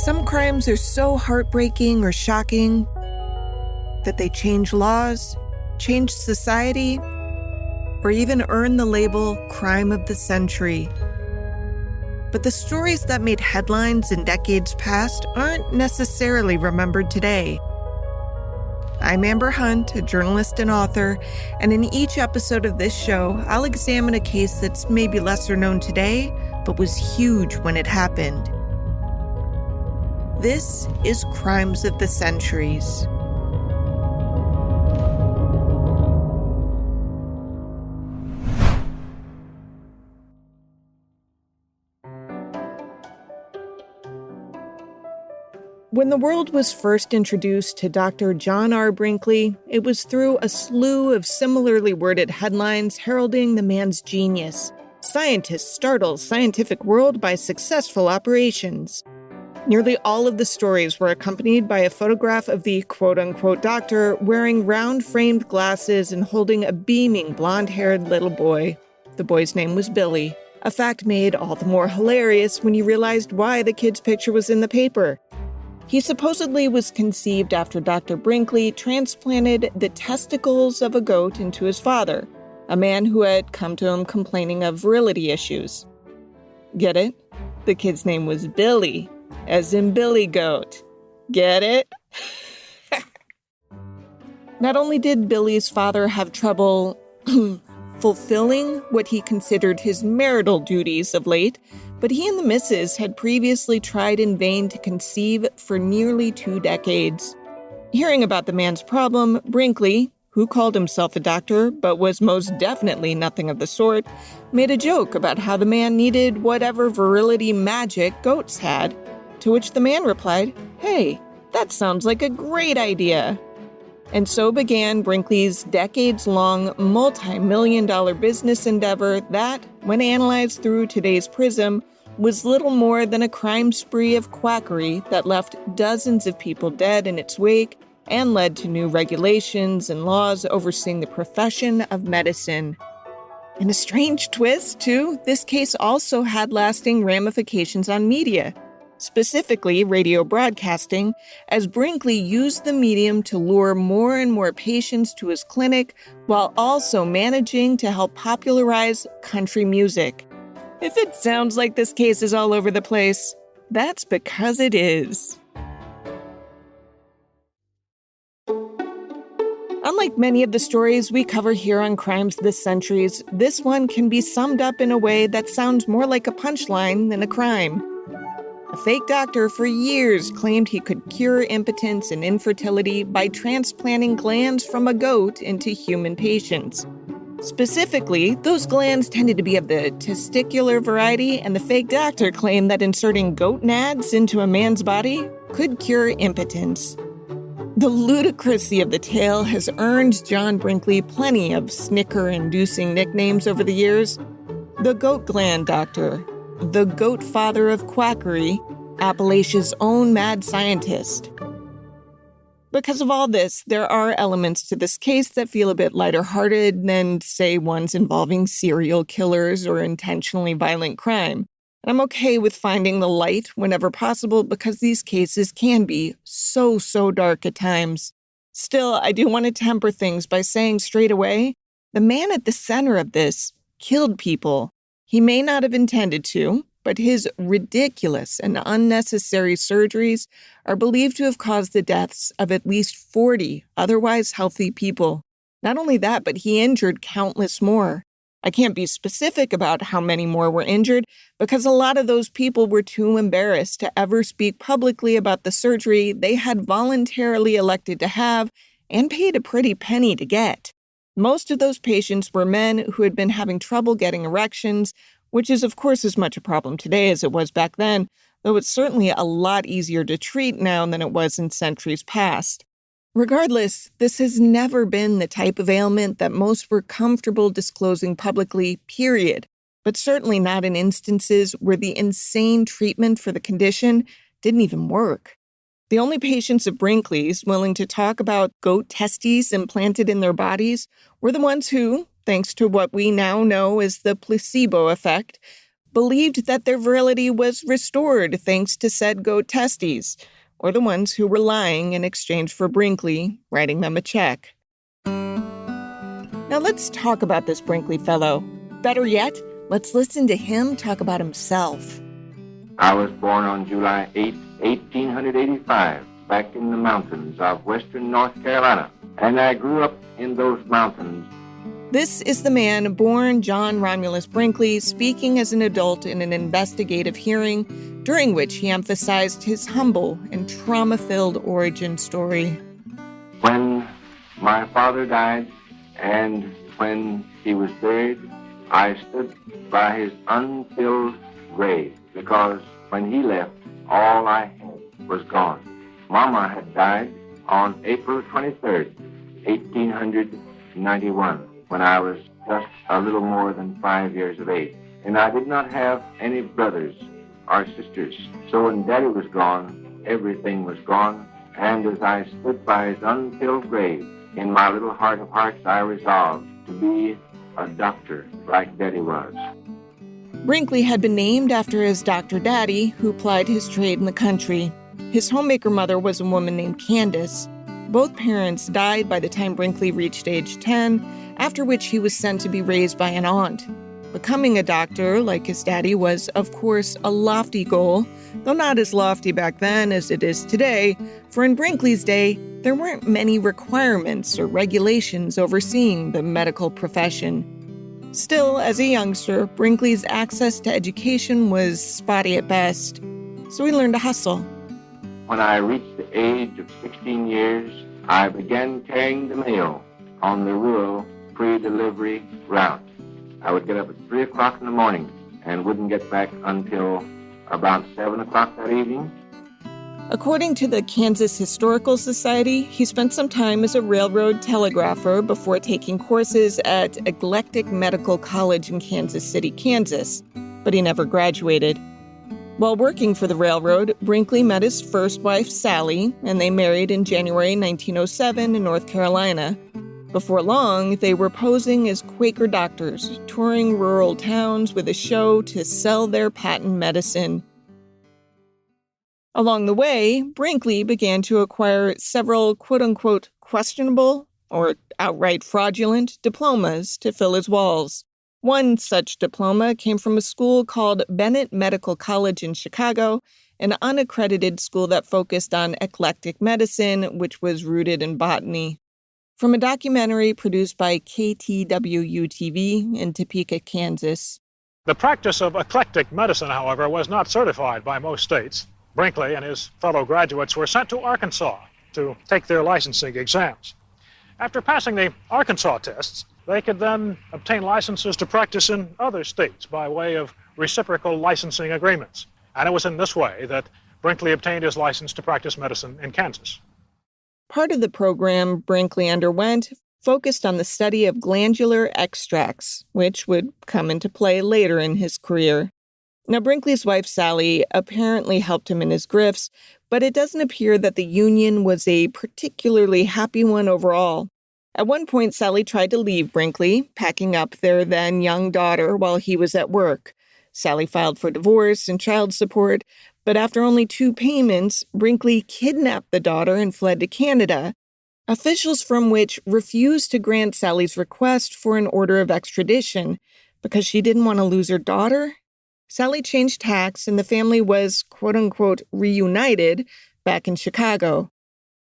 Some crimes are so heartbreaking or shocking that they change laws, change society, or even earn the label crime of the century. But the stories that made headlines in decades past aren't necessarily remembered today. I'm Amber Hunt, a journalist and author, and in each episode of this show, I'll examine a case that's maybe lesser known today, but was huge when it happened. This is Crimes of the Centuries. When the world was first introduced to Dr. John R. Brinkley, it was through a slew of similarly worded headlines heralding the man's genius. Scientists startle scientific world by successful operations. Nearly all of the stories were accompanied by a photograph of the quote-unquote doctor wearing round-framed glasses and holding a beaming blonde-haired little boy. The boy's name was Billy, a fact made all the more hilarious when you realized why the kid's picture was in the paper. He supposedly was conceived after Dr. Brinkley transplanted the testicles of a goat into his father, a man who had come to him complaining of virility issues. Get it? The kid's name was Billy, as in Billy Goat. Get it? Not only did Billy's father have trouble fulfilling what he considered his marital duties of late, but he and the missus had previously tried in vain to conceive for nearly 2 decades. Hearing about the man's problem, Brinkley, who called himself a doctor but was most definitely nothing of the sort, made a joke about how the man needed whatever virility magic goats had, to which the man replied, "Hey, that sounds like a great idea." And so began Brinkley's decades-long, multi-million-dollar business endeavor that, when analyzed through today's prism, was little more than a crime spree of quackery that left dozens of people dead in its wake and led to new regulations and laws overseeing the profession of medicine. In a strange twist, too, this case also had lasting ramifications on media. Specifically radio broadcasting, as Brinkley used the medium to lure more and more patients to his clinic while also managing to help popularize country music. If it sounds like this case is all over the place, that's because it is. Unlike many of the stories we cover here on Crimes of the Centuries, this one can be summed up in a way that sounds more like a punchline than a crime. A fake doctor for years claimed he could cure impotence and infertility by transplanting glands from a goat into human patients. Specifically, those glands tended to be of the testicular variety, and the fake doctor claimed that inserting goat nads into a man's body could cure impotence. The ludicrousy of the tale has earned John Brinkley plenty of snicker-inducing nicknames over the years. The Goat Gland Doctor, the Goat Father of Quackery, Appalachia's own mad scientist. Because of all this, there are elements to this case that feel a bit lighter-hearted than, say, ones involving serial killers or intentionally violent crime. And I'm okay with finding the light whenever possible because these cases can be so dark at times. Still, I do want to temper things by saying straight away, the man at the center of this killed people. He may not have intended to, but his ridiculous and unnecessary surgeries are believed to have caused the deaths of at least 40 otherwise healthy people. Not only that, but he injured countless more. I can't be specific about how many more were injured because a lot of those people were too embarrassed to ever speak publicly about the surgery they had voluntarily elected to have and paid a pretty penny to get. Most of those patients were men who had been having trouble getting erections, which is of course as much a problem today as it was back then, though it's certainly a lot easier to treat now than it was in centuries past. Regardless, this has never been the type of ailment that most were comfortable disclosing publicly, period, but certainly not in instances where the insane treatment for the condition didn't even work. The only patients of Brinkley's willing to talk about goat testes implanted in their bodies were the ones who, thanks to what we now know as the placebo effect, believed that their virility was restored thanks to said goat testes, or the ones who were lying in exchange for Brinkley writing them a check. Now let's talk about this Brinkley fellow. Better yet, let's listen to him talk about himself. I was born on July 8, 1885, back in the mountains of western North Carolina, and I grew up in those mountains. This is the man born John Romulus Brinkley speaking as an adult in an investigative hearing, during which he emphasized his humble and trauma-filled origin story. When my father died and when he was buried, I stood by his unfilled grave because when he left, all I had was gone. Mama had died on April 23rd, 1891, when I was just a little more than 5 years of age. And I did not have any brothers or sisters. So when Daddy was gone, everything was gone. And as I stood by his unfilled grave, in my little heart of hearts, I resolved to be a doctor like Daddy was. Brinkley had been named after his Dr. Daddy, who plied his trade in the country. His homemaker mother was a woman named Candace. Both parents died by the time Brinkley reached age 10, after which he was sent to be raised by an aunt. Becoming a doctor, like his daddy, was, of course, a lofty goal, though not as lofty back then as it is today, for in Brinkley's day, there weren't many requirements or regulations overseeing the medical profession. Still, as a youngster, Brinkley's access to education was spotty at best, so he learned to hustle. When I reached the age of 16 years, I began carrying the mail on the rural pre-delivery route. I would get up at 3 o'clock in the morning and wouldn't get back until about 7 o'clock that evening. According to the Kansas Historical Society, he spent some time as a railroad telegrapher before taking courses at Eclectic Medical College in Kansas City, Kansas, but he never graduated. While working for the railroad, Brinkley met his first wife, Sally, and they married in January 1907 in North Carolina. Before long, they were posing as Quaker doctors, touring rural towns with a show to sell their patent medicine. Along the way, Brinkley began to acquire several quote-unquote questionable or outright fraudulent diplomas to fill his walls. One such diploma came from a school called Bennett Medical College in Chicago, an unaccredited school that focused on eclectic medicine, which was rooted in botany. From a documentary produced by KTWU-TV in Topeka, Kansas. The practice of eclectic medicine, however, was not certified by most states. Brinkley and his fellow graduates were sent to Arkansas to take their licensing exams. After passing the Arkansas tests, they could then obtain licenses to practice in other states by way of reciprocal licensing agreements. And it was in this way that Brinkley obtained his license to practice medicine in Kansas. Part of the program Brinkley underwent focused on the study of glandular extracts, which would come into play later in his career. Now, Brinkley's wife, Sally, apparently helped him in his grifts, but it doesn't appear that the union was a particularly happy one overall. At one point, Sally tried to leave Brinkley, packing up their then young daughter while he was at work. Sally filed for divorce and child support, but after only 2 payments, Brinkley kidnapped the daughter and fled to Canada, officials from which refused to grant Sally's request for an order of extradition because she didn't want to lose her daughter. Sally changed tacks and the family was, quote-unquote, reunited back in Chicago.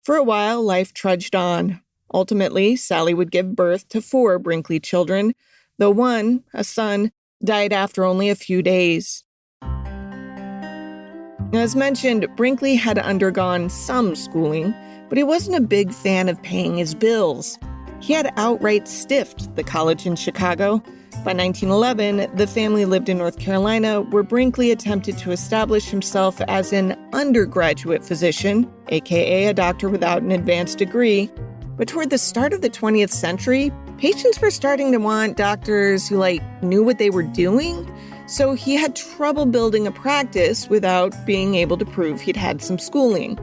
For a while, life trudged on. Ultimately, Sally would give birth to 4 Brinkley children, though one, a son, died after only a few days. As mentioned, Brinkley had undergone some schooling, but he wasn't a big fan of paying his bills. He had outright stiffed the college in Chicago. By 1911, the family lived in North Carolina, where Brinkley attempted to establish himself as an undergraduate physician, aka a doctor without an advanced degree. But toward the start of the 20th century, patients were starting to want doctors who, knew what they were doing. So he had trouble building a practice without being able to prove he'd had some schooling.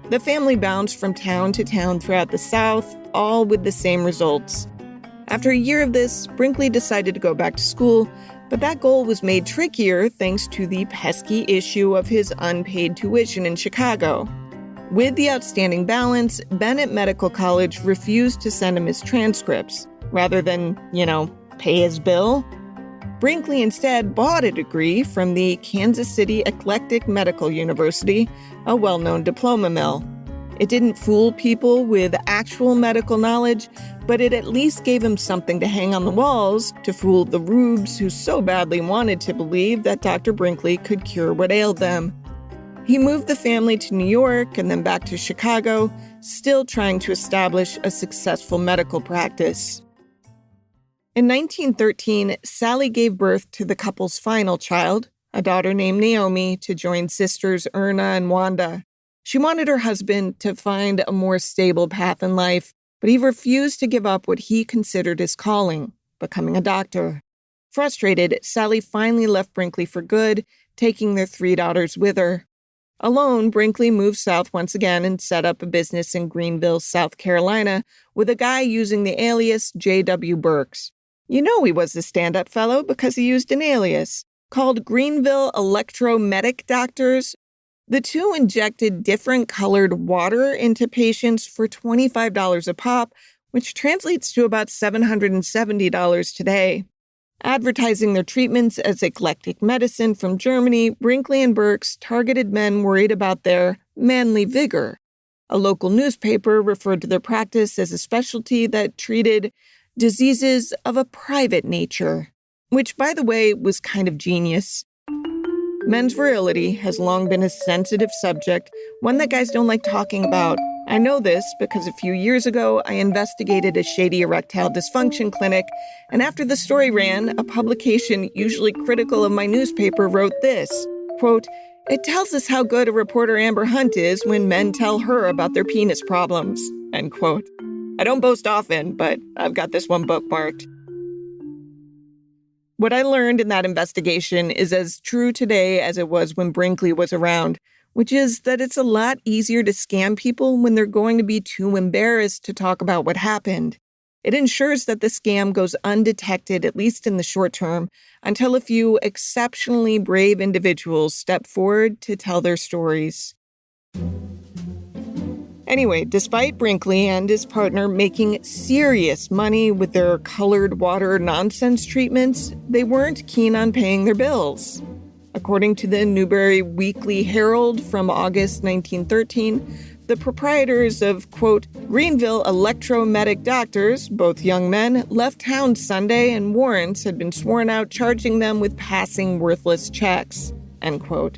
The family bounced from town to town throughout the South, all with the same results. After a year of this, Brinkley decided to go back to school, but that goal was made trickier thanks to the pesky issue of his unpaid tuition in Chicago. With the outstanding balance, Bennett Medical College refused to send him his transcripts, rather than, pay his bill. Brinkley instead bought a degree from the Kansas City Eclectic Medical University, a well-known diploma mill. It didn't fool people with actual medical knowledge, but it at least gave him something to hang on the walls to fool the rubes who so badly wanted to believe that Dr. Brinkley could cure what ailed them. He moved the family to New York and then back to Chicago, still trying to establish a successful medical practice. In 1913, Sally gave birth to the couple's final child, a daughter named Naomi, to join sisters Erna and Wanda. She wanted her husband to find a more stable path in life, but he refused to give up what he considered his calling, becoming a doctor. Frustrated, Sally finally left Brinkley for good, taking their 3 daughters with her. Alone, Brinkley moved south once again and set up a business in Greenville, South Carolina, with a guy using the alias J.W. Burks. You know he was a stand-up fellow because he used an alias, called Greenville Electromedic Doctors. The two injected different colored water into patients for $25 a pop, which translates to about $770 today. Advertising their treatments as eclectic medicine from Germany, Brinkley and Burks targeted men worried about their manly vigor. A local newspaper referred to their practice as a specialty that treated diseases of a private nature, which, by the way, was kind of genius. Men's virility has long been a sensitive subject, one that guys don't like talking about. I know this because a few years ago, I investigated a shady erectile dysfunction clinic, and after the story ran, a publication usually critical of my newspaper wrote this, quote, "It tells us how good a reporter Amber Hunt is when men tell her about their penis problems," end quote. I don't boast often, but I've got this one bookmarked. What I learned in that investigation is as true today as it was when Brinkley was around, which is that it's a lot easier to scam people when they're going to be too embarrassed to talk about what happened. It ensures that the scam goes undetected, at least in the short term, until a few exceptionally brave individuals step forward to tell their stories. Anyway, despite Brinkley and his partner making serious money with their colored water nonsense treatments, they weren't keen on paying their bills. According to the Newbury Weekly Herald from August 1913, the proprietors of, quote, Greenville Electromedic Doctors, both young men, left town Sunday and warrants had been sworn out charging them with passing worthless checks, end quote.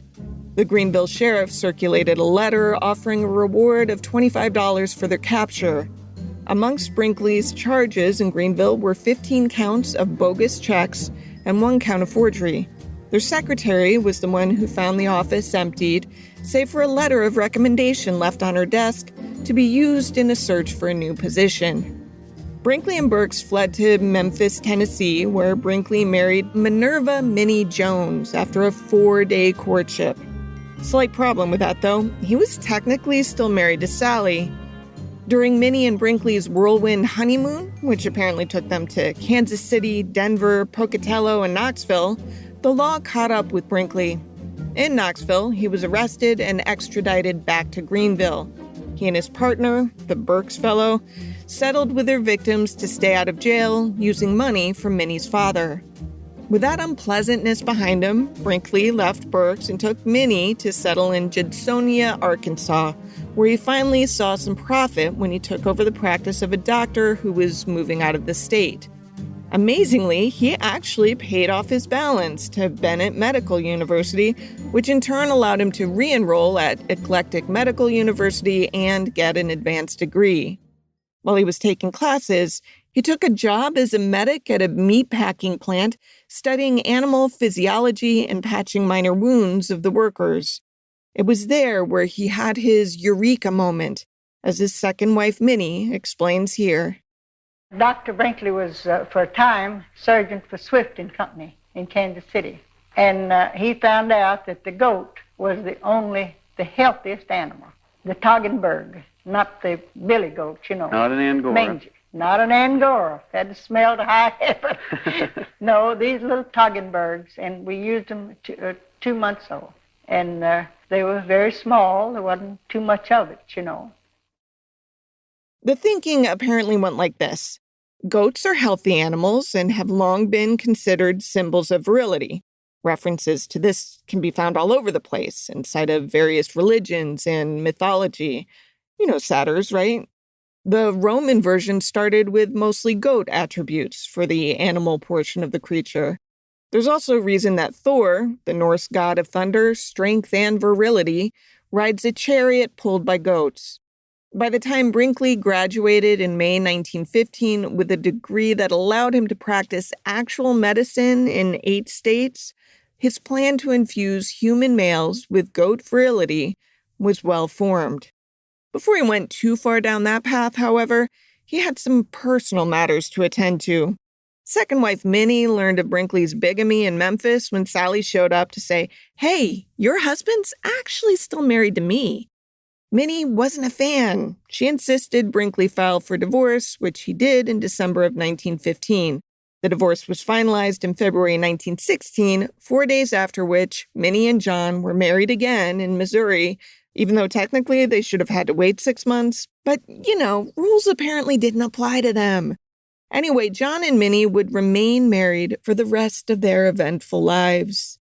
The Greenville sheriff circulated a letter offering a reward of $25 for their capture. Amongst Brinkley's charges in Greenville were 15 counts of bogus checks and 1 count of forgery. Their secretary was the one who found the office emptied, save for a letter of recommendation left on her desk to be used in a search for a new position. Brinkley and Burks fled to Memphis, Tennessee, where Brinkley married Minerva Minnie Jones after a 4-day courtship. Slight problem with that, though. He was technically still married to Sally. During Minnie and Brinkley's whirlwind honeymoon, which apparently took them to Kansas City, Denver, Pocatello, and Knoxville, the law caught up with Brinkley. In Knoxville, he was arrested and extradited back to Greenville. He and his partner, the Burks fellow, settled with their victims to stay out of jail using money from Minnie's father. With that unpleasantness behind him, Brinkley left Burks and took Minnie to settle in Judsonia, Arkansas, where he finally saw some profit when he took over the practice of a doctor who was moving out of the state. Amazingly, he actually paid off his balance to Bennett Medical University, which in turn allowed him to re-enroll at Eclectic Medical University and get an advanced degree. While he was taking classes, he took a job as a medic at a meatpacking plant, studying animal physiology and patching minor wounds of the workers. It was there where he had his eureka moment, as his second wife, Minnie, explains here. Dr. Brinkley was, for a time, surgeon for Swift and Company in Kansas City. And he found out that the goat was the healthiest animal, the Toggenburg, not the billy goat, Not an Angora. Manger. Not an Angora. Had to smell to high heaven. No, these little Toggenburgs, and we used them 2 months old. And they were very small. There wasn't too much of it, you know. The thinking apparently went like this. Goats are healthy animals and have long been considered symbols of virility. References to this can be found all over the place, inside of various religions and mythology. You know satyrs, right? The Roman version started with mostly goat attributes for the animal portion of the creature. There's also a reason that Thor, the Norse god of thunder, strength, and virility, rides a chariot pulled by goats. By the time Brinkley graduated in May 1915 with a degree that allowed him to practice actual medicine in 8 states, his plan to infuse human males with goat virility was well formed. Before he went too far down that path, however, he had some personal matters to attend to. Second wife Minnie learned of Brinkley's bigamy in Memphis when Sally showed up to say, "Hey, your husband's actually still married to me." Minnie wasn't a fan. She insisted Brinkley file for divorce, which he did in December of 1915. The divorce was finalized in February 1916, 4 days after which Minnie and John were married again in Missouri, even though technically they should have had to wait 6 months. But, rules apparently didn't apply to them. Anyway, John and Minnie would remain married for the rest of their eventful lives.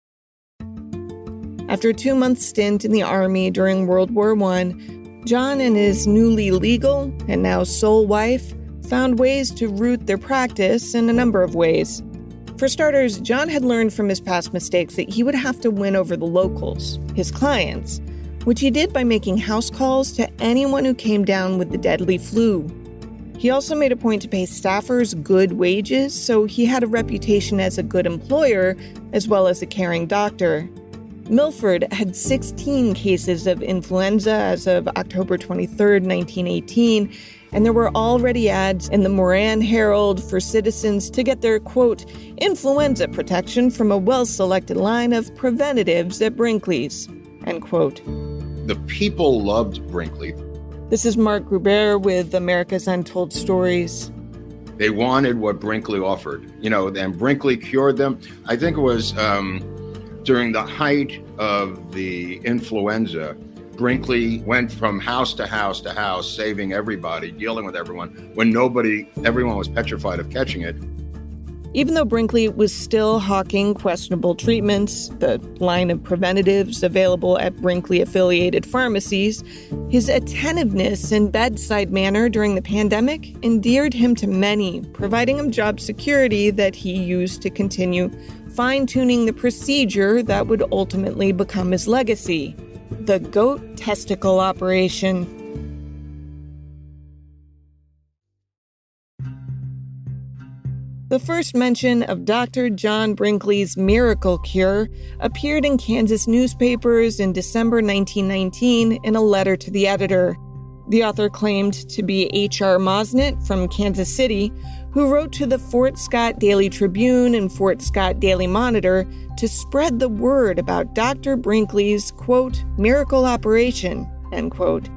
After a 2-month stint in the Army during World War I, John and his newly legal and now sole wife found ways to root their practice in a number of ways. For starters, John had learned from his past mistakes that he would have to win over the locals, his clients, which he did by making house calls to anyone who came down with the deadly flu. He also made a point to pay staffers good wages, so he had a reputation as a good employer as well as a caring doctor. Milford had 16 cases of influenza as of October 23, 1918, and there were already ads in the Moran Herald for citizens to get their, quote, influenza protection from a well-selected line of preventatives at Brinkley's, end quote. The people loved Brinkley. This is Mark Gruber with America's Untold Stories. They wanted what Brinkley offered, and Brinkley cured them. I think it was during the height of the influenza, Brinkley went from house to house to house, saving everybody, dealing with everyone, when everyone was petrified of catching it. Even though Brinkley was still hawking questionable treatments, the line of preventatives available at Brinkley-affiliated pharmacies, his attentiveness and bedside manner during the pandemic endeared him to many, providing him job security that he used to continue fine-tuning the procedure that would ultimately become his legacy, the goat testicle operation. The first mention of Dr. John Brinkley's miracle cure appeared in Kansas newspapers in December 1919 in a letter to the editor. The author claimed to be H.R. Mosnett from Kansas City, who wrote to the Fort Scott Daily Tribune and Fort Scott Daily Monitor to spread the word about Dr. Brinkley's, quote, miracle operation, end quote.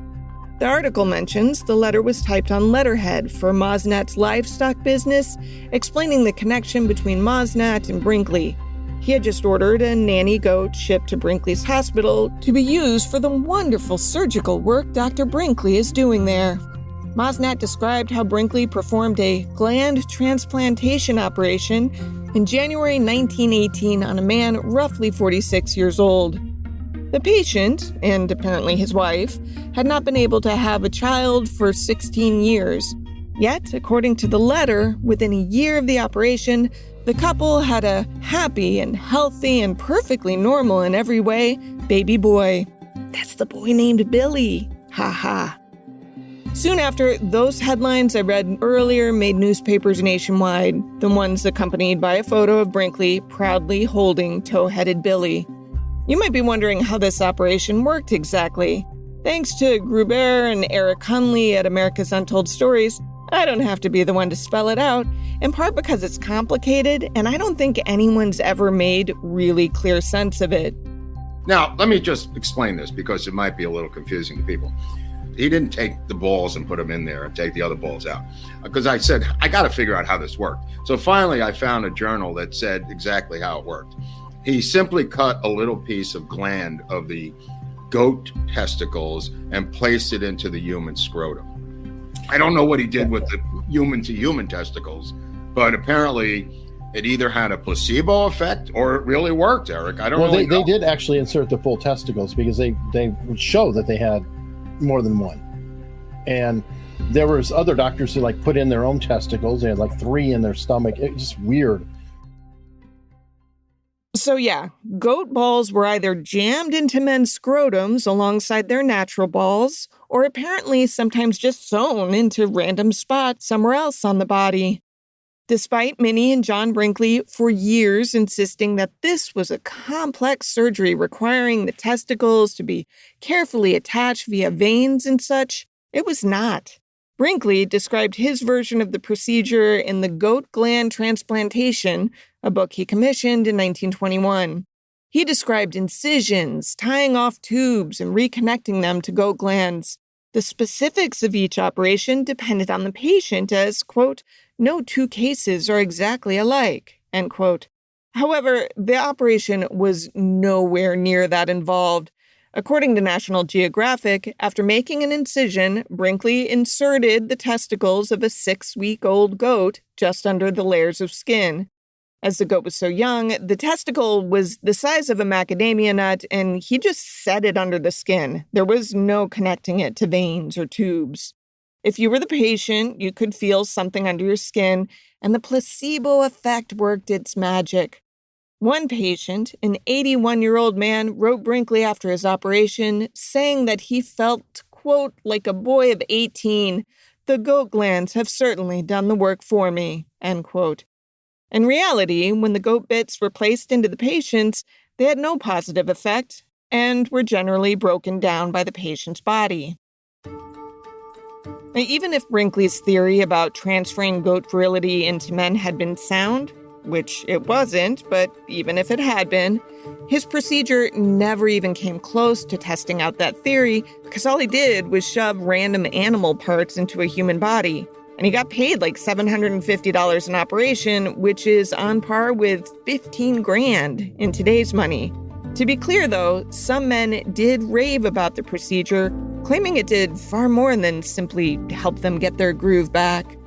The article mentions the letter was typed on letterhead for Mosnett's livestock business, explaining the connection between Mosnett and Brinkley. He had just ordered a nanny goat shipped to Brinkley's hospital to be used for the wonderful surgical work Dr. Brinkley is doing there. Mosnett described how Brinkley performed a gland transplantation operation in January 1918 on a man roughly 46 years old. The patient, and apparently his wife, had not been able to have a child for 16 years. Yet, according to the letter, within a year of the operation, the couple had a happy and healthy and perfectly normal in every way baby boy. That's the boy named Billy. Ha ha. Soon after, those headlines I read earlier made newspapers nationwide, the ones accompanied by a photo of Brinkley proudly holding tow-headed Billy. You might be wondering how this operation worked exactly. Thanks to Gruber and Eric Hunley at America's Untold Stories, I don't have to be the one to spell it out, in part because it's complicated and I don't think anyone's ever made really clear sense of it. Now, let me just explain this because it might be a little confusing to people. He didn't take the balls and put them in there and take the other balls out, because I said, I got to figure out how this worked. So finally, I found a journal that said exactly how it worked. He simply cut a little piece of gland of the goat testicles and placed it into the human scrotum. I don't know what he did with the human-to-human testicles, but apparently it either had a placebo effect or it really worked, Eric. I don't really know. They did actually insert the full testicles because they would show that they had more than one. And there was other doctors who put in their own testicles. They had 3 in their stomach. It's just weird. So yeah, goat balls were either jammed into men's scrotums alongside their natural balls, or apparently sometimes just sewn into random spots somewhere else on the body. Despite Minnie and John Brinkley for years insisting that this was a complex surgery requiring the testicles to be carefully attached via veins and such, it was not. Brinkley described his version of the procedure in The Goat Gland Transplantation, a book he commissioned in 1921. He described incisions, tying off tubes, and reconnecting them to goat glands. The specifics of each operation depended on the patient as, quote, no two cases are exactly alike, end quote. However, the operation was nowhere near that involved. According to National Geographic, after making an incision, Brinkley inserted the testicles of a 6-week-old goat just under the layers of skin. As the goat was so young, the testicle was the size of a macadamia nut, and he just set it under the skin. There was no connecting it to veins or tubes. If you were the patient, you could feel something under your skin, and the placebo effect worked its magic. One patient, an 81-year-old man, wrote Brinkley after his operation, saying that he felt, quote, like a boy of 18. The goat glands have certainly done the work for me, end quote. In reality, when the goat bits were placed into the patients, they had no positive effect and were generally broken down by the patient's body. Now, even if Brinkley's theory about transferring goat virility into men had been sound, which it wasn't, but even if it had been, his procedure never even came close to testing out that theory because all he did was shove random animal parts into a human body. And he got paid like $750 an operation, which is on par with $15,000 in today's money. To be clear, though, some men did rave about the procedure, claiming it did far more than simply help them get their groove back.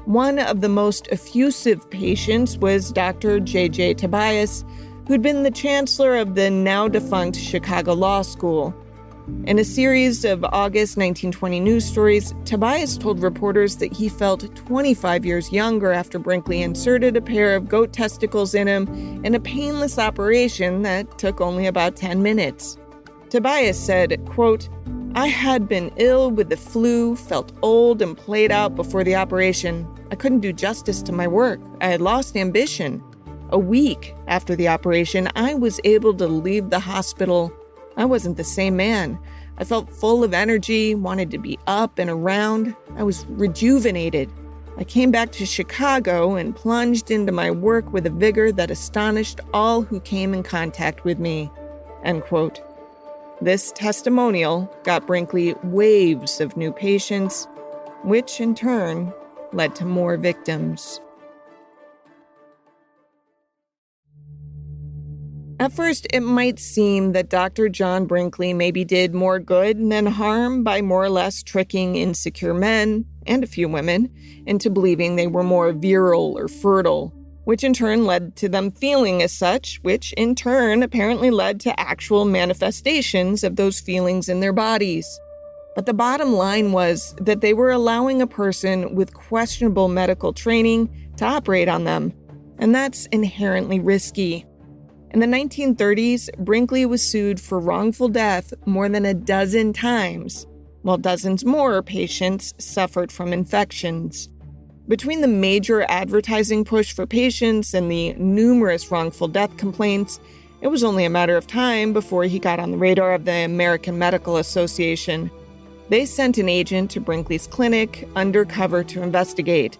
One of the most effusive patients was Dr. J.J. Tobias, who'd been the chancellor of the now-defunct Chicago Law School. In a series of August 1920 news stories, Tobias told reporters that he felt 25 years younger after Brinkley inserted a pair of goat testicles in him in a painless operation that took only about 10 minutes. Tobias said, quote, I had been ill with the flu, felt old and played out before the operation. I couldn't do justice to my work. I had lost ambition. A week after the operation, I was able to leave the hospital. I wasn't the same man. I felt full of energy, wanted to be up and around. I was rejuvenated. I came back to Chicago and plunged into my work with a vigor that astonished all who came in contact with me, end quote. This testimonial got Brinkley waves of new patients, which in turn led to more victims. At first, it might seem that Dr. John Brinkley maybe did more good than harm by more or less tricking insecure men, and a few women, into believing they were more virile or fertile, which in turn led to them feeling as such, which in turn apparently led to actual manifestations of those feelings in their bodies. But the bottom line was that they were allowing a person with questionable medical training to operate on them, and that's inherently risky. In the 1930s, Brinkley was sued for wrongful death more than a dozen times, while dozens more patients suffered from infections. Between the major advertising push for patients and the numerous wrongful death complaints, it was only a matter of time before he got on the radar of the American Medical Association. They sent an agent to Brinkley's clinic undercover to investigate.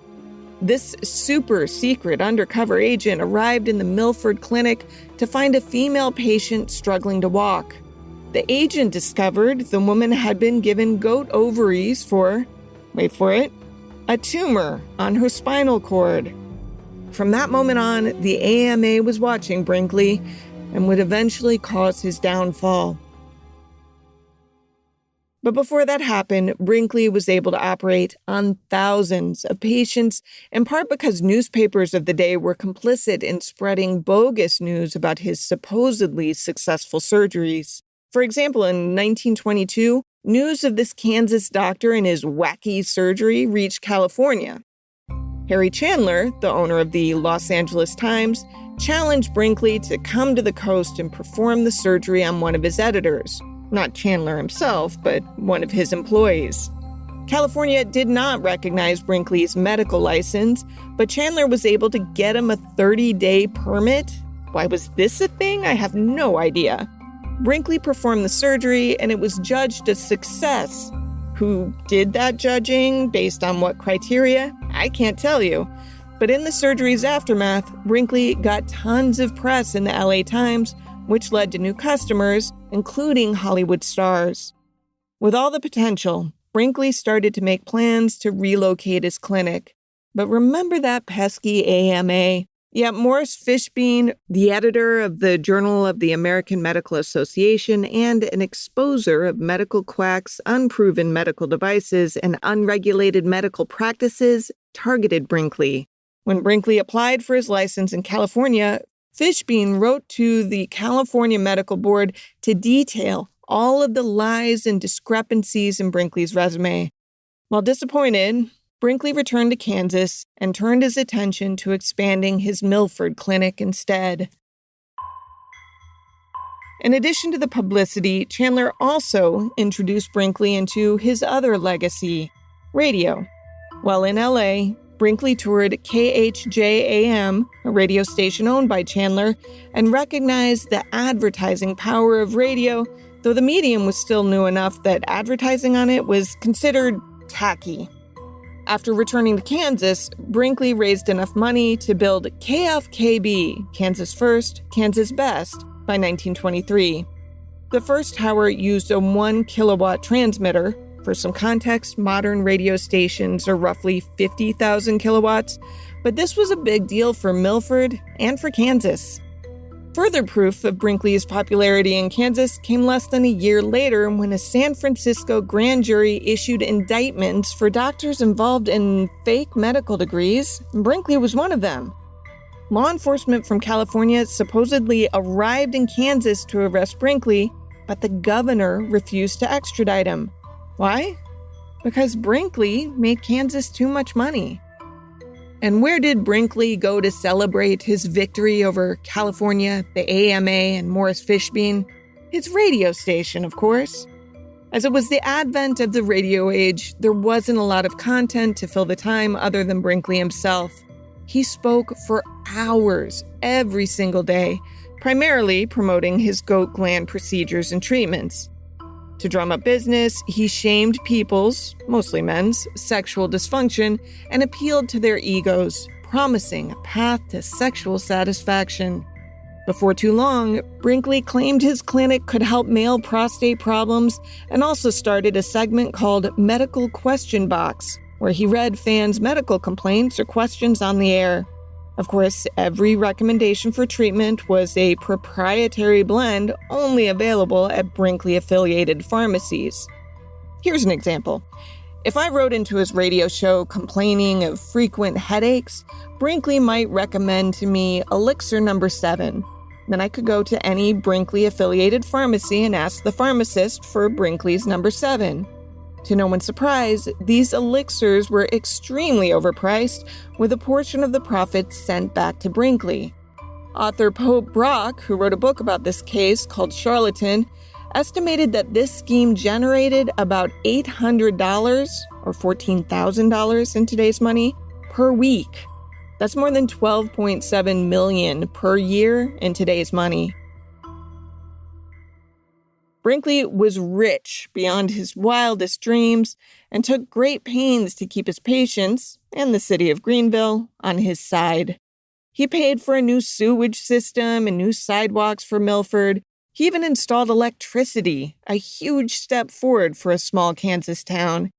This super-secret undercover agent arrived in the Milford clinic to find a female patient struggling to walk. the agent discovered the woman had been given goat ovaries for, wait for it, a tumor on her spinal cord. From that moment on, the AMA was watching Brinkley and would eventually cause his downfall. But before that happened, Brinkley was able to operate on thousands of patients, in part because newspapers of the day were complicit in spreading bogus news about his supposedly successful surgeries. For example, in 1922, news of this Kansas doctor and his wacky surgery reached California. Harry Chandler, the owner of the Los Angeles Times, challenged Brinkley to come to the coast and perform the surgery on one of his editors. Not Chandler himself, but one of his employees. California did not recognize Brinkley's medical license, but Chandler was able to get him a 30-day permit. Why was this a thing? I have no idea. Brinkley performed the surgery, and it was judged a success. Who did that judging? Based on what criteria? I can't tell you. But in the surgery's aftermath, Brinkley got tons of press in the LA Times, which led to new customers, including Hollywood stars. With all the potential, Brinkley started to make plans to relocate his clinic. But remember that pesky AMA? Yeah, Morris Fishbein, the editor of the Journal of the American Medical Association and an exposer of medical quacks, unproven medical devices, and unregulated medical practices, targeted Brinkley. When Brinkley applied for his license in California, Fishbein wrote to the California Medical Board to detail all of the lies and discrepancies in Brinkley's resume. While disappointed, Brinkley returned to Kansas and turned his attention to expanding his Milford clinic instead. In addition to the publicity, Chandler also introduced Brinkley into his other legacy, radio. While in LA, Brinkley toured KHJAM, a radio station owned by Chandler, and recognized the advertising power of radio, though the medium was still new enough that advertising on it was considered tacky. After returning to Kansas, Brinkley raised enough money to build KFKB, Kansas First, Kansas Best, by 1923. The first tower used a 1 kilowatt transmitter. For some context, modern radio stations are roughly 50,000 kilowatts, but this was a big deal for Milford and for Kansas. Further proof of Brinkley's popularity in Kansas came less than a year later when a San Francisco grand jury issued indictments for doctors involved in fake medical degrees. Brinkley was one of them. Law enforcement from California supposedly arrived in Kansas to arrest Brinkley, but the governor refused to extradite him. Why? Because Brinkley made Kansas too much money. And where did Brinkley go to celebrate his victory over California, the AMA, and Morris Fishbein? His radio station, of course. As it was the advent of the radio age, there wasn't a lot of content to fill the time other than Brinkley himself. He spoke for hours every single day, primarily promoting his goat gland procedures and treatments. To drum up business, he shamed people's, mostly men's, sexual dysfunction and appealed to their egos, promising a path to sexual satisfaction. Before too long, Brinkley claimed his clinic could help male prostate problems and also started a segment called Medical Question Box, where he read fans' medical complaints or questions on the air. Of course, every recommendation for treatment was a proprietary blend only available at Brinkley-affiliated pharmacies. Here's an example. If I wrote into his radio show complaining of frequent headaches, Brinkley might recommend to me Elixir number 7. Then I could go to any Brinkley-affiliated pharmacy and ask the pharmacist for Brinkley's number 7. To no one's surprise, these elixirs were extremely overpriced, with a portion of the profits sent back to Brinkley. Author Pope Brock, who wrote a book about this case called Charlatan, estimated that this scheme generated about $800, or $14,000 in today's money, per week. That's more than $12.7 million per year in today's money. Brinkley was rich beyond his wildest dreams and took great pains to keep his patients, and the city of Greenville, on his side. He paid for a new sewage system and new sidewalks for Milford, He even installed electricity, a huge step forward for a small Kansas town.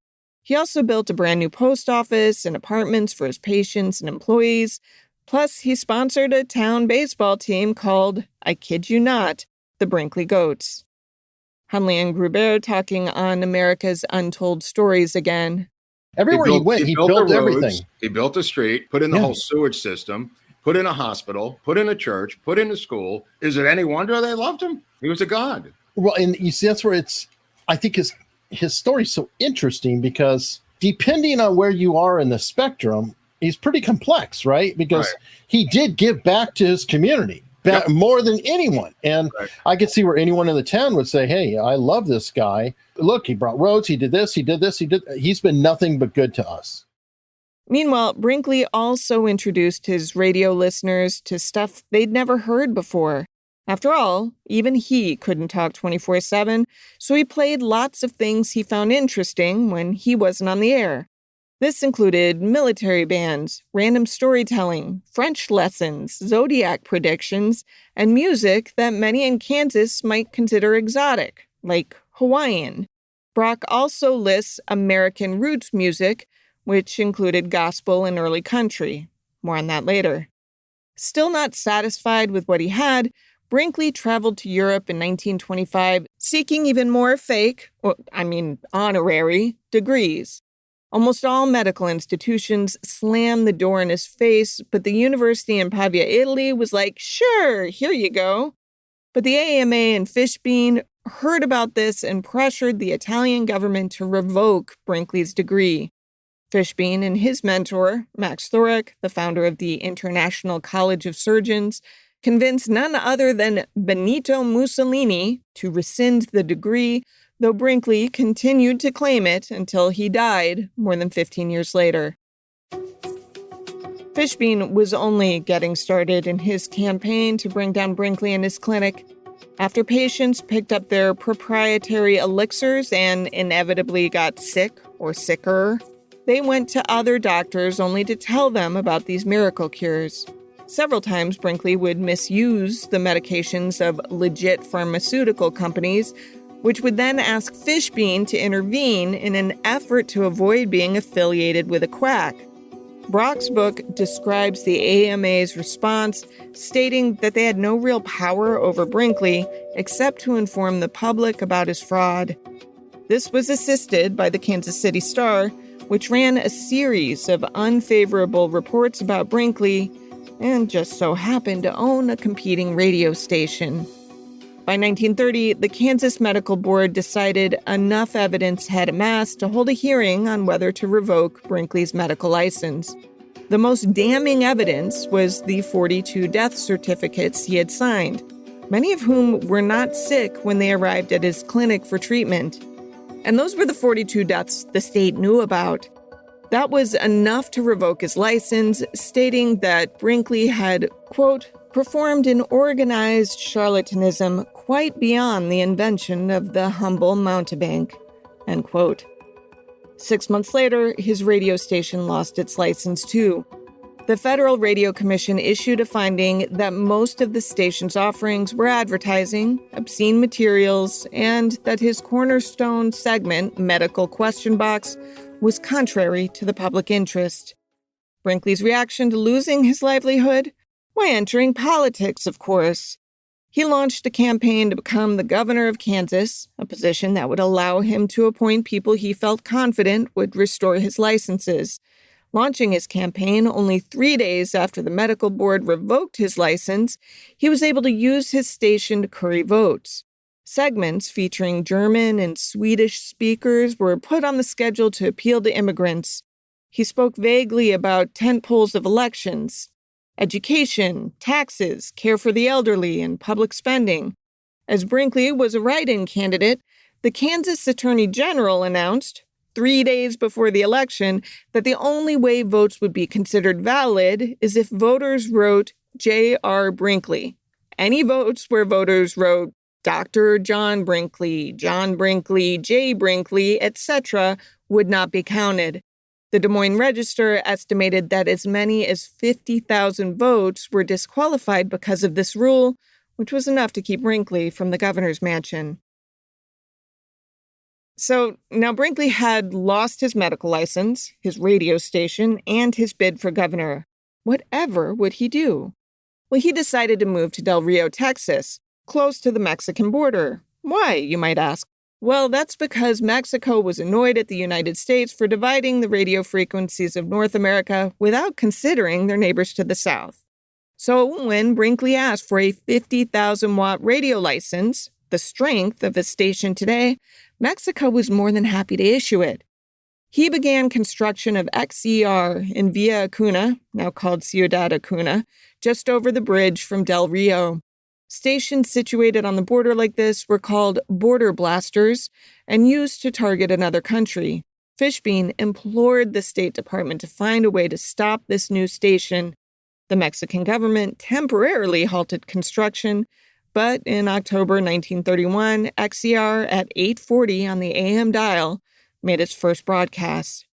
He also built a brand new post office and apartments for his patients and employees. Plus, he sponsored a town baseball team called, I kid you not, the Brinkley Goats. Hunley and Gruber talking on America's Untold Stories again. Everywhere he went, he built the everything. roads, he built a street, put in the whole sewage system, put in a hospital, put in a church, put in a school. Is it any wonder they loved him? He was a god. Well, and you see, that's where I think his story's so interesting because depending on where you are in the spectrum, he's pretty complex, right? Because he did give back to his community more than anyone. And I could see where anyone in the town would say, hey, I love this guy. Look, he brought roads, he did this, he's been nothing but good to us. Meanwhile, Brinkley also introduced his radio listeners to stuff they'd never heard before. After all, even he couldn't talk 24/7, so he played lots of things he found interesting when he wasn't on the air. This included military bands, random storytelling, French lessons, zodiac predictions, and music that many in Kansas might consider exotic, like Hawaiian. Brock also lists American roots music, which included gospel and early country. More on that later. Still not satisfied with what he had, Brinkley traveled to Europe in 1925, seeking even more honorary, degrees. Almost all medical institutions slammed the door in his face, but the university in Pavia, Italy was like, sure, here you go. But the AMA and Fishbein heard about this and pressured the Italian government to revoke Brinkley's degree. Fishbein and his mentor, Max Thorek, the founder of the International College of Surgeons, convinced none other than Benito Mussolini to rescind the degree, though Brinkley continued to claim it until he died more than 15 years later. Fishbein was only getting started in his campaign to bring down Brinkley and his clinic. After patients picked up their proprietary elixirs and inevitably got sick or sicker, they went to other doctors only to tell them about these miracle cures. Several times, Brinkley would misuse the medications of legit pharmaceutical companies, which would then ask Fishbein to intervene in an effort to avoid being affiliated with a quack. Brock's book describes the AMA's response, stating that they had no real power over Brinkley except to inform the public about his fraud. This was assisted by the Kansas City Star, which ran a series of unfavorable reports about Brinkley and just so happened to own a competing radio station. By 1930, the Kansas Medical Board decided enough evidence had amassed to hold a hearing on whether to revoke Brinkley's medical license. The most damning evidence was the 42 death certificates he had signed, many of whom were not sick when they arrived at his clinic for treatment. And those were the 42 deaths the state knew about. That was enough to revoke his license, stating that Brinkley had, quote, performed an organized charlatanism quite beyond the invention of the humble mountebank, end quote. 6 months later, his radio station lost its license too. The Federal Radio Commission issued a finding that most of the station's offerings were advertising, obscene materials, and that his cornerstone segment, Medical Question Box, was contrary to the public interest. Brinkley's reaction to losing his livelihood? Why, entering politics, of course. He launched a campaign to become the governor of Kansas, a position that would allow him to appoint people he felt confident would restore his licenses. Launching his campaign only 3 days after the medical board revoked his license, he was able to use his station to curry votes. Segments featuring German and Swedish speakers were put on the schedule to appeal to immigrants. He spoke vaguely about tentpoles of elections, education, taxes, care for the elderly, and public spending. As Brinkley was a write-in candidate, the Kansas Attorney General announced, 3 days before the election, that the only way votes would be considered valid is if voters wrote J.R. Brinkley. Any votes where voters wrote Dr. John Brinkley, J. Brinkley, etc. would not be counted. The Des Moines Register estimated that as many as 50,000 votes were disqualified because of this rule, which was enough to keep Brinkley from the governor's mansion. So now Brinkley had lost his medical license, his radio station, and his bid for governor. Whatever would he do? Well, he decided to move to Del Rio, Texas, close to the Mexican border. Why, you might ask? Well, that's because Mexico was annoyed at the United States for dividing the radio frequencies of North America without considering their neighbors to the south. So when Brinkley asked for a 50,000-watt radio license, the strength of his station today, Mexico was more than happy to issue it. He began construction of XER in Villa Acuna, now called Ciudad Acuna, just over the bridge from Del Rio. Stations situated on the border like this were called border blasters and used to target another country. Fishbein implored the State Department to find a way to stop this new station. The Mexican government temporarily halted construction, but in October 1931, XER at 8:40 on the AM dial made its first broadcast.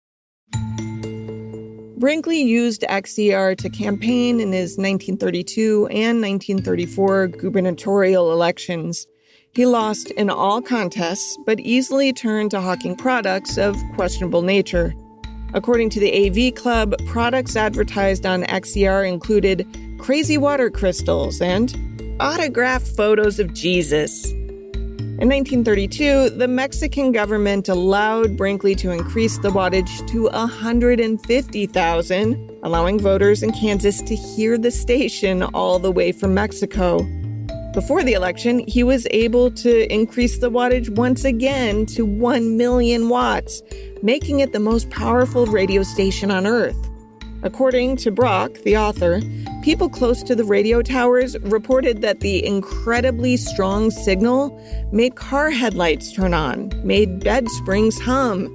Brinkley used XER to campaign in his 1932 and 1934 gubernatorial elections. He lost in all contests, but easily turned to hawking products of questionable nature. According to the AV Club, products advertised on XER included crazy water crystals and autographed photos of Jesus. In 1932, the Mexican government allowed Brinkley to increase the wattage to 150,000, allowing voters in Kansas to hear the station all the way from Mexico. Before the election, he was able to increase the wattage once again to 1 million watts, making it the most powerful radio station on Earth. According to Brock, the author, people close to the radio towers reported that the incredibly strong signal made car headlights turn on, made bed springs hum.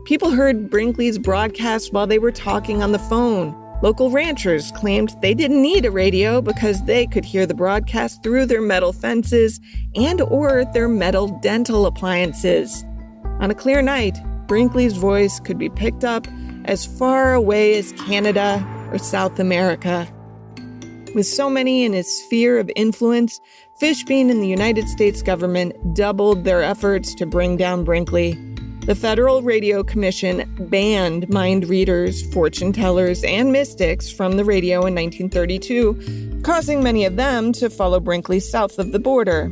People heard Brinkley's broadcast while they were talking on the phone. Local ranchers claimed they didn't need a radio because they could hear the broadcast through their metal fences and or their metal dental appliances. On a clear night, Brinkley's voice could be picked up as far away as Canada or South America. With so many in his sphere of influence, Fishbein and the United States government doubled their efforts to bring down Brinkley. The Federal Radio Commission banned mind readers, fortune tellers, and mystics from the radio in 1932, causing many of them to follow Brinkley south of the border.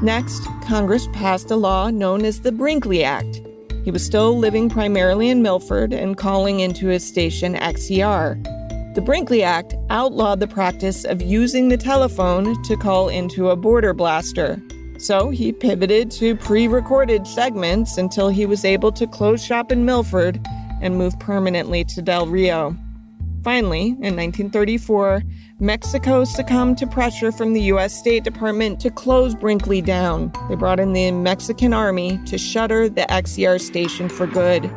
Next, Congress passed a law known as the Brinkley Act. He was still living primarily in Milford and calling into his station XER. The Brinkley Act outlawed the practice of using the telephone to call into a border blaster. So he pivoted to pre-recorded segments until he was able to close shop in Milford and move permanently to Del Rio. Finally, in 1934, Mexico succumbed to pressure from the U.S. State Department to close Brinkley down. They brought in the Mexican army to shutter the XER station for good.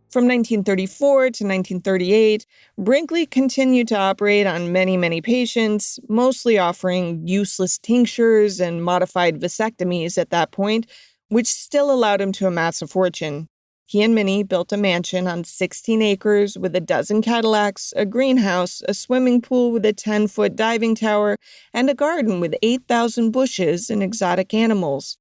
From 1934 to 1938, Brinkley continued to operate on many patients, mostly offering useless tinctures and modified vasectomies at that point, which still allowed him to amass a fortune. He and Minnie built a mansion on 16 acres with a dozen Cadillacs, a greenhouse, a swimming pool with a 10-foot diving tower, and a garden with 8,000 bushes and exotic animals.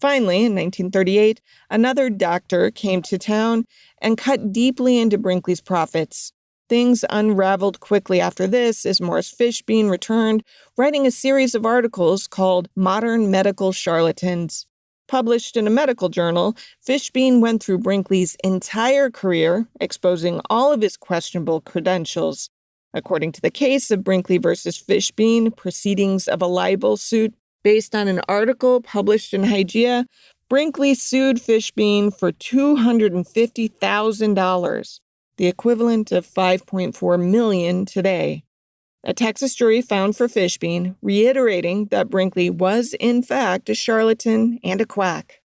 Finally, in 1938, another doctor came to town and cut deeply into Brinkley's profits. Things unraveled quickly after this as Morris Fishbein returned, writing a series of articles called Modern Medical Charlatans. Published in a medical journal, Fishbein went through Brinkley's entire career, exposing all of his questionable credentials. According to the case of Brinkley versus Fishbein, proceedings of a libel suit based on an article published in Hygeia, Brinkley sued Fishbein for $250,000, the equivalent of $5.4 million today. A Texas jury found for Fishbein, reiterating that Brinkley was, in fact, a charlatan and a quack.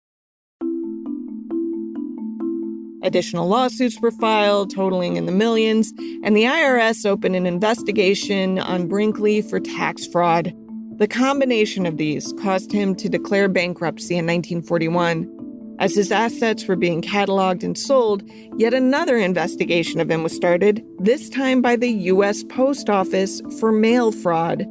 Additional lawsuits were filed, totaling in the millions, and the IRS opened an investigation on Brinkley for tax fraud. The combination of these caused him to declare bankruptcy in 1941. As his assets were being cataloged and sold, yet another investigation of him was started, this time by the U.S. Post Office for mail fraud.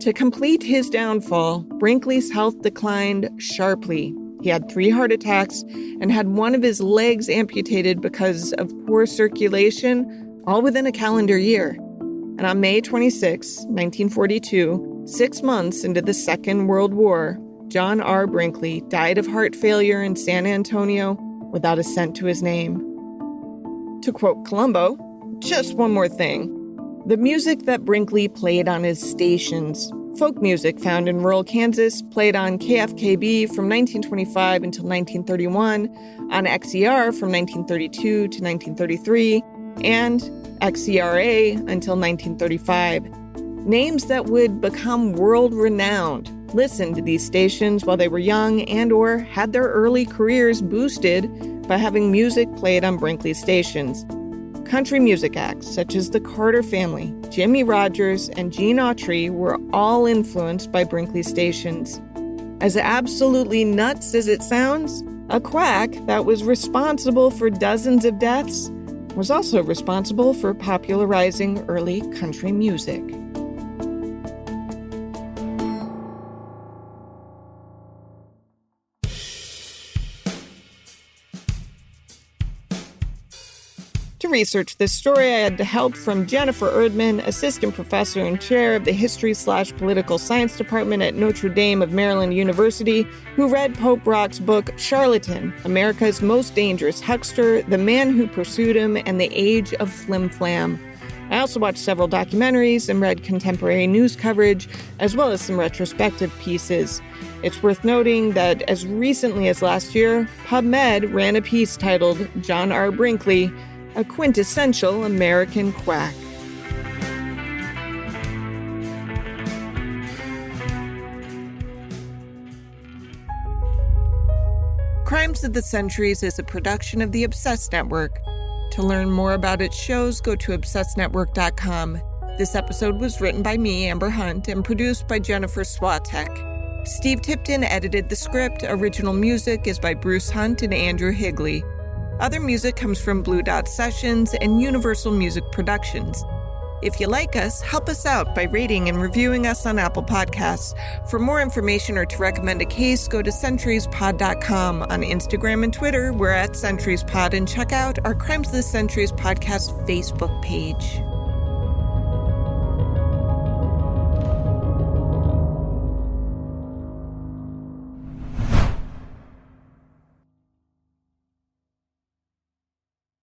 To complete his downfall, Brinkley's health declined sharply. He had 3 heart attacks and had one of his legs amputated because of poor circulation, all within a calendar year. And on May 26, 1942, 6 months into the Second World War, John R. Brinkley died of heart failure in San Antonio without a cent to his name. To quote Columbo, just one more thing. The music that Brinkley played on his stations, folk music found in rural Kansas, played on KFKB from 1925 until 1931, on XER from 1932 to 1933, and XERA until 1935. Names that would become world-renowned listened to these stations while they were young and or had their early careers boosted by having music played on Brinkley stations. Country music acts such as the Carter Family, Jimmie Rodgers, and Gene Autry were all influenced by Brinkley stations. As absolutely nuts as it sounds, a quack that was responsible for dozens of deaths was also responsible for popularizing early country music. To research this story, I had help from Jennifer Erdman, assistant professor and chair of the History/Political Science Department at Notre Dame of Maryland University, who read Pope Brock's book, Charlatan, America's Most Dangerous Huckster, The Man Who Pursued Him, and the Age of Flim Flam. I also watched several documentaries and read contemporary news coverage, as well as some retrospective pieces. It's worth noting that as recently as last year, PubMed ran a piece titled John R. Brinkley, a quintessential American quack. Crimes of the Centuries is a production of the Obsessed Network. To learn more about its shows, go to obsessednetwork.com. This episode was written by me, Amber Hunt, and produced by Jennifer Swatek. Steve Tipton edited the script. Original music is by Bruce Hunt and Andrew Higley. Other music comes from Blue Dot Sessions and Universal Music Productions. If you like us, help us out by rating and reviewing us on Apple Podcasts. For more information or to recommend a case, go to centuriespod.com. On Instagram and Twitter, we're at CenturiesPod, and check out our Crimes of the Centuries podcast Facebook page.